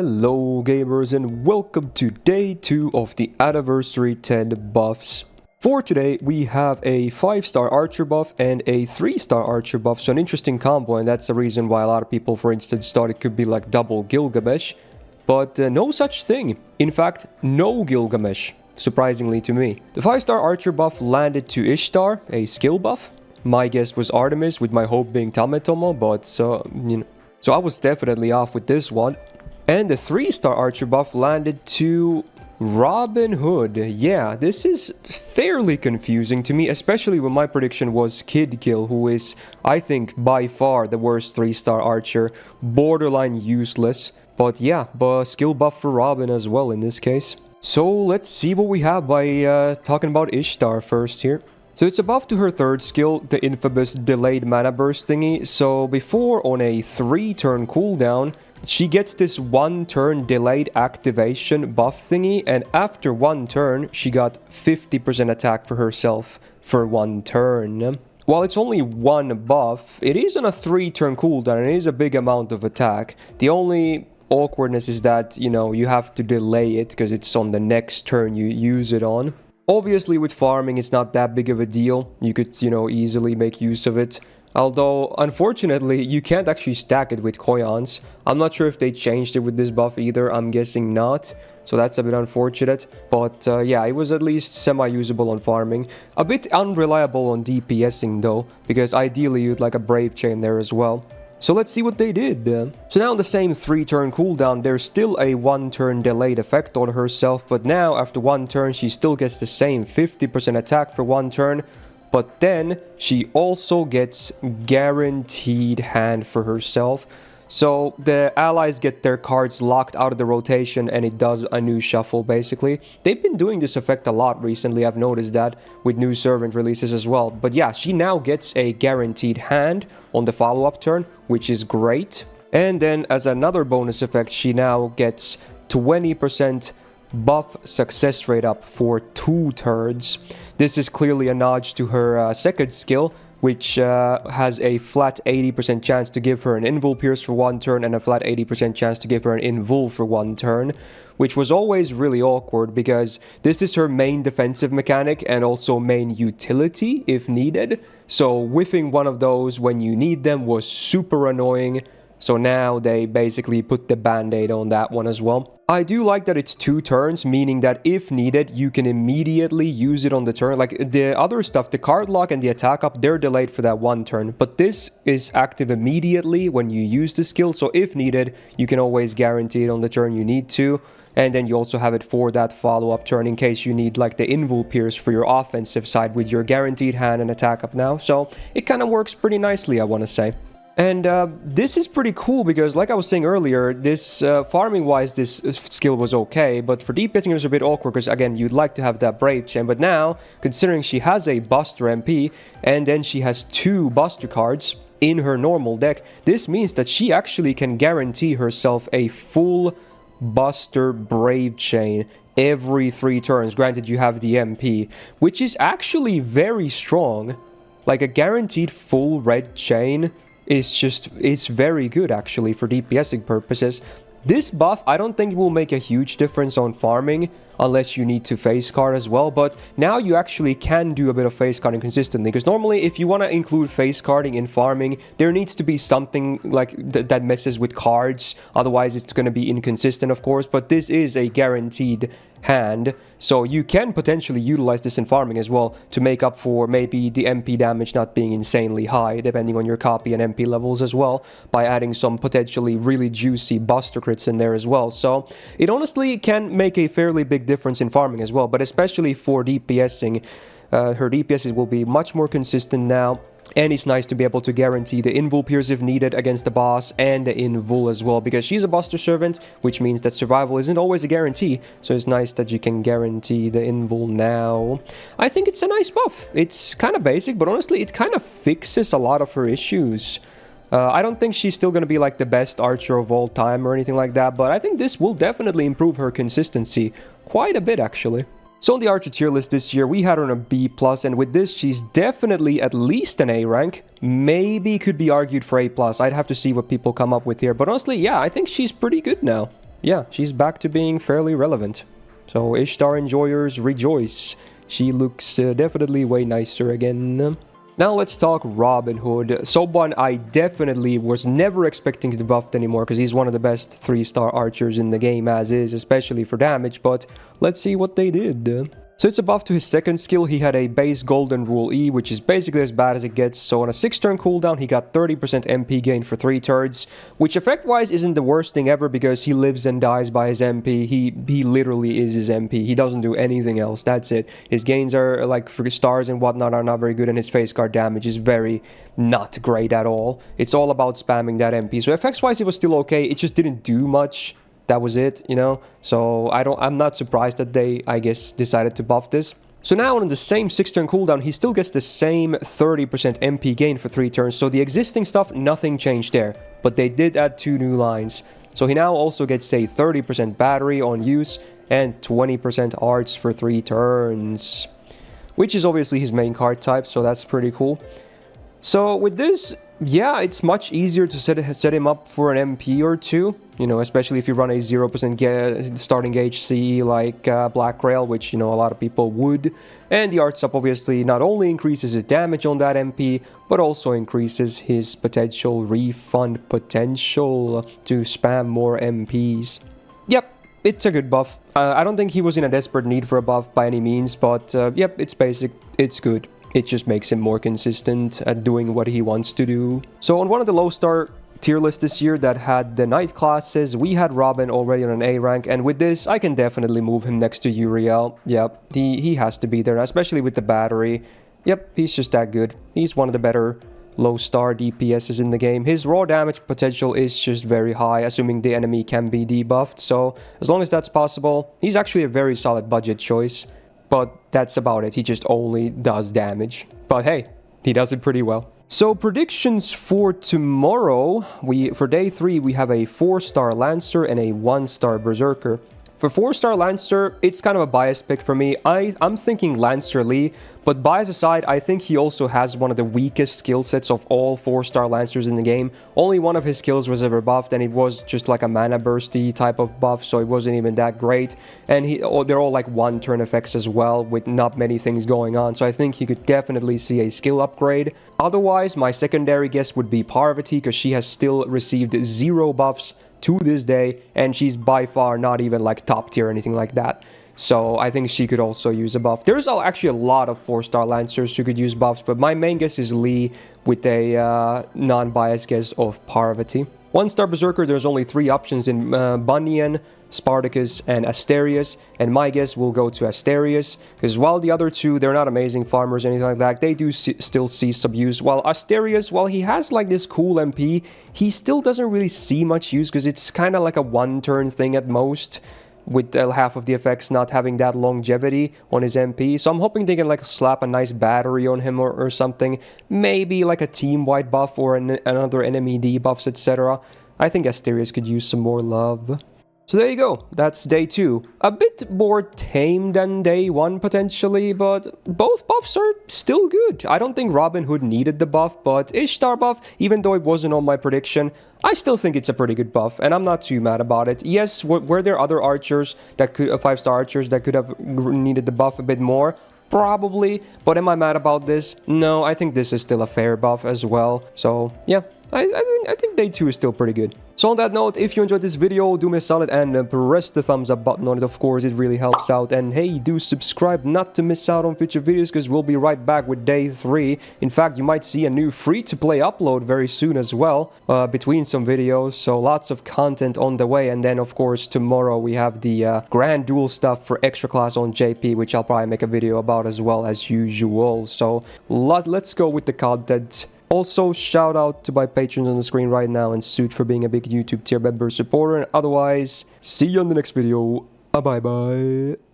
Hello gamers and welcome to day 2 of the Anniversary 10 buffs. For today we have a 5-star archer buff and a 3-star archer buff, so an interesting combo, and that's the reason why a lot of people for instance thought it could be like double Gilgamesh. But no such thing. In fact, no Gilgamesh, surprisingly to me. The 5-star archer buff landed to Ishtar, a skill buff. My guess was Artemis, with my hope being Tametomo, but so I was definitely off with this one. And the 3-star archer buff landed to Robin Hood. Yeah, this is fairly confusing to me, especially when my prediction was Kid Kill, who is, I think, by far the worst 3-star archer, borderline useless. But yeah, skill buff for Robin as well in this case. So let's see what we have by talking about Ishtar first here. So it's a buff to her 3rd skill, the infamous delayed mana burst thingy. So before, on a 3-turn cooldown, she gets this 1-turn delayed activation buff thingy, and after 1 turn, she got 50% attack for herself for 1 turn. While it's only 1 buff, it is on a 3-turn cooldown and it is a big amount of attack. The only awkwardness is that, you have to delay it because it's on the next turn you use it on. Obviously, with farming, it's not that big of a deal. You could, easily make use of it. Although, unfortunately, you can't actually stack it with Koyans. I'm not sure if they changed it with this buff either. I'm guessing not. So that's a bit unfortunate. But yeah, it was at least semi-usable on farming. A bit unreliable on DPSing though, because ideally you'd like a Brave Chain there as well. So let's see what they did. So now on the same 3-turn cooldown, there's still a 1-turn delayed effect on herself, but now after 1 turn she still gets the same 50% attack for 1 turn, but then she also gets guaranteed hand for herself. So the allies get their cards locked out of the rotation and it does a new shuffle basically. They've been doing this effect a lot recently, I've noticed that, with new servant releases as well. But yeah, she now gets a guaranteed hand on the follow-up turn, which is great. And then as another bonus effect, she now gets 20% buff success rate up for 2 turns. This is clearly a nod to her 2nd skill, which has a flat 80% chance to give her an Invul Pierce for 1 turn and a flat 80% chance to give her an Invul for 1 turn, which was always really awkward because this is her main defensive mechanic and also main utility if needed. So whiffing one of those when you need them was super annoying. So now they basically put the band-aid on that one as well. I do like that it's 2 turns, meaning that if needed, you can immediately use it on the turn. Like the other stuff, the card lock and the attack up, they're delayed for that 1 turn. But this is active immediately when you use the skill. So if needed, you can always guarantee it on the turn you need to. And then you also have it for that follow-up turn in case you need like the Invul Pierce for your offensive side with your guaranteed hand and attack up now. So it kind of works pretty nicely, I want to say. And this is pretty cool because, like I was saying earlier, this farming-wise, this skill was okay, but for DPSing it was a bit awkward because, again, you'd like to have that Brave Chain, but now, considering she has a Buster MP, and then she has 2 Buster cards in her normal deck, this means that she actually can guarantee herself a full Buster Brave Chain every 3 turns, granted you have the MP, which is actually very strong. Like, a guaranteed full red chain it's very good actually for DPSing purposes. This buff, I don't think will make a huge difference on farming unless you need to face card as well, but now you actually can do a bit of face carding consistently, because normally if you want to include face carding in farming, there needs to be something like that messes with cards, otherwise it's going to be inconsistent of course, but this is a guaranteed hand, so you can potentially utilize this in farming as well to make up for maybe the MP damage not being insanely high, depending on your copy and MP levels as well, by adding some potentially really juicy Buster crits in there as well. So it honestly can make a fairly big difference in farming as well, but especially for DPSing, her DPS will be much more consistent now. And it's nice to be able to guarantee the Invul Pierce if needed against the boss, and the Invul as well, because she's a Buster Servant, which means that survival isn't always a guarantee, so it's nice that you can guarantee the Invul now. I think it's a nice buff. It's kind of basic, but honestly, it kind of fixes a lot of her issues. I don't think she's still going to be like the best archer of all time or anything like that, but I think this will definitely improve her consistency quite a bit, actually. So on the Archer tier list this year, we had her on a B+, and with this, she's definitely at least an A rank. Maybe could be argued for A+. I'd have to see what people come up with here, but honestly, yeah, I think she's pretty good now. yeah, she's back to being fairly relevant. So Ishtar enjoyers rejoice. She looks definitely way nicer again. Now let's talk Robin Hood. Someone I definitely was never expecting to be buffed anymore because he's one of the best 3-star archers in the game as is, especially for damage, but let's see what they did. So it's a buff to his second skill. He had a base golden rule E, which is basically as bad as it gets. So on a 6-turn cooldown, he got 30% MP gain for 3 turns, which effect-wise isn't the worst thing ever because he lives and dies by his MP. He literally is his MP. He doesn't do anything else. That's it. His gains are, like, for stars and whatnot, are not very good, and his face guard damage is very not great at all. It's all about spamming that MP. So effects-wise, it was still okay. It just didn't do much. That was it, you know, so I'm not surprised that they, I guess, decided to buff this. So now on the same 6-turn cooldown, he still gets the same 30% MP gain for 3 turns. So the existing stuff, nothing changed there, but they did add 2 new lines. So he now also gets a 30% battery on use and 20% arts for 3 turns, which is obviously his main card type, so that's pretty cool. So with this, yeah, it's much easier to set him up for an MP or 2, you know, especially if you run a 0% starting gauge CE like Black Rail, which, you know, a lot of people would. And the arts up obviously not only increases his damage on that MP, but also increases his potential refund potential to spam more MPs. Yep, it's a good buff. I don't think he was in a desperate need for a buff by any means, but yep, it's basic, it's good. It just makes him more consistent at doing what he wants to do. So on one of the low star tier lists this year that had the night classes, we had Robin already on an A rank, and with this I can definitely move him next to Uriel. Yep, he has to be there, especially with the battery. Yep, he's just that good. He's one of the better low star DPSs in the game. His raw damage potential is just very high, assuming the enemy can be debuffed, so as long as that's possible, he's actually a very solid budget choice. But that's about it. He just only does damage. But hey, he does it pretty well. So predictions for tomorrow. For day 3, we have a 4-star Lancer and a 1-star Berserker. For 4-star Lancer, it's kind of a biased pick for me. I'm thinking Lancer Lee, but bias aside, I think he also has one of the weakest skill sets of all 4-star Lancers in the game. Only one of his skills was ever buffed, and it was just like a mana bursty type of buff, so it wasn't even that great. And they're all like 1-turn effects as well, with not many things going on, so I think he could definitely see a skill upgrade. Otherwise, my secondary guess would be Parvati, because she has still received 0 buffs to this day, and she's by far not even like top tier or anything like that. So I think she could also use a buff. There's actually a lot of 4-star Lancers who could use buffs, but my main guess is Lee with a non-biased guess of Parvati. 1-star Berserker, there's only 3 options in Bunyan, Spartacus, and Asterius, and my guess will go to Asterius, because while the other 2, they're not amazing farmers or anything like that, they do still see some use, while Asterius, while he has like this cool MP, he still doesn't really see much use, because it's kind of like a 1-turn thing at most, with half of the effects not having that longevity on his MP. So I'm hoping they can like slap a nice battery on him or something. Maybe like a team-wide buff or another enemy debuffs, etc. I think Asterius could use some more love. So there you go, that's day 2. A bit more tame than day 1 potentially, but both buffs are still good. I don't think Robin Hood needed the buff, but Ishtar Buff, even though it wasn't on my prediction, I still think it's a pretty good buff, and I'm not too mad about it. Yes, were there other archers that could, 5-star archers that could have needed the buff a bit more? Probably, but am I mad about this? No, I think this is still a fair buff as well. So yeah, I think day 2 is still pretty good. So on that note, if you enjoyed this video, do me a solid and press the thumbs up button on it, of course, it really helps out. And hey, do subscribe not to miss out on future videos, because we'll be right back with day 3. In fact, you might see a new free-to-play upload very soon as well, between some videos. So lots of content on the way. And then, of course, tomorrow we have the Grand Duel stuff for extra class on JP, which I'll probably make a video about as well as usual. So let's go with the content. Also, shout out to my patrons on the screen right now, and Suit for being a big YouTube tier member supporter. And otherwise, see you on the next video. Bye bye.